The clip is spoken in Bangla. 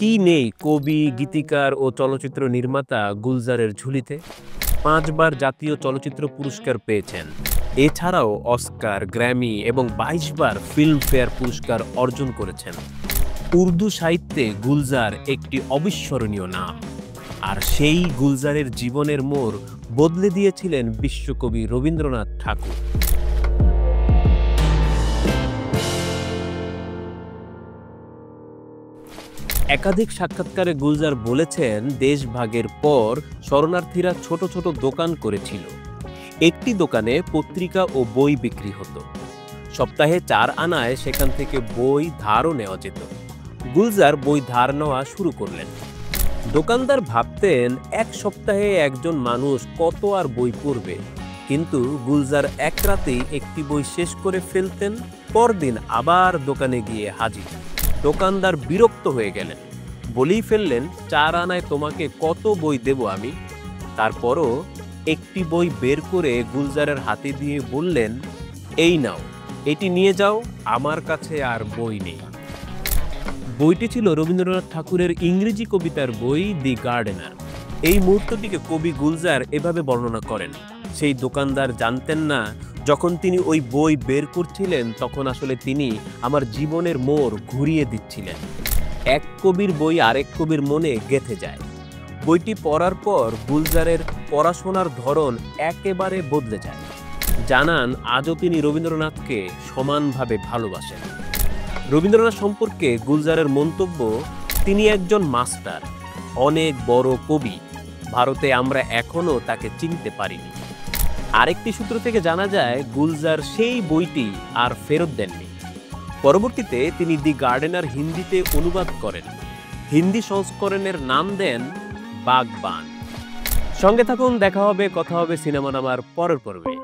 কি নেই কবি, গীতিকার ও চলচ্চিত্র নির্মাতা গুলজারের ঝুলিতে? ৫ বার জাতীয় চলচ্চিত্র পুরস্কার পেয়েছেন। এছাড়াও অস্কার, গ্র্যামি এবং ২২ বার ফিল্মফেয়ার পুরস্কার অর্জন করেছেন। উর্দু সাহিত্যে গুলজার একটি অবিস্মরণীয় নাম। আর সেই গুলজারের জীবনের মোড় বদলে দিয়েছিলেন বিশ্বকবি রবীন্দ্রনাথ ঠাকুর। একাধিক সাক্ষাৎকারে গুলজার বলেছেন, দেশভাগের পর শরণার্থীরা ছোট ছোট দোকান করেছিল। একটি দোকানে পত্রিকা ও বই বিক্রি হতো। সপ্তাহে ৪ আনায় সেখান থেকে বই ধারও নেওয়া যেত। গুলজার বই ধার নেওয়া শুরু করলেন। দোকানদার ভাবতেন, এক সপ্তাহে একজন মানুষ কত আর বই পড়বে, কিন্তু গুলজার এক রাতেই একটি বই শেষ করে ফেলতেন। পরদিন আবার দোকানে গিয়ে হাজির। দোকানদার বিরক্ত হয়ে গেলেন, বলেই ফেললেন, ৪ আনায় তোমাকে কত বই দেব আমি? তারপরও একটি বই বের করে গুলজারের হাতে দিয়ে বললেন, এই নাও, এটি নিয়ে যাও, আমার কাছে আর বই নেই। বইটি ছিল রবীন্দ্রনাথ ঠাকুরের ইংরেজি কবিতার বই দি গার্ডেনার। এই মুহূর্তটিকে কবি গুলজার এভাবে বর্ণনা করেন, সেই দোকানদার জানতেন না, যখন তিনি ওই বই বের করছিলেন তখন আসলে তিনি আমার জীবনের মোড় ঘুরিয়ে দিচ্ছিলেন। এক কবির বই আরেক কবির মনে গেঁথে যায়। বইটি পড়ার পর গুলজারের পড়াশোনার ধরন একেবারে বদলে যায়। জানান, আজও তিনি রবীন্দ্রনাথকে সমানভাবে ভালোবাসেন। রবীন্দ্রনাথ সম্পর্কে গুলজারের মন্তব্য, তিনি একজন মাস্টার, অনেক বড় কবি। ভারতে আমরা এখনও তাকে চিনতে পারিনি। আরেকটি সূত্র থেকে জানা যায়, গুলজার সেই বইটি আর ফেরত দেননি। পরবর্তীতে তিনি দি গার্ডেনার হিন্দিতে অনুবাদ করেন। হিন্দি সংস্করণের নাম দেন বাগবান। সঙ্গে থাকুন, দেখা হবে, কথা হবে সিনেমা নামার পরের পর্বে।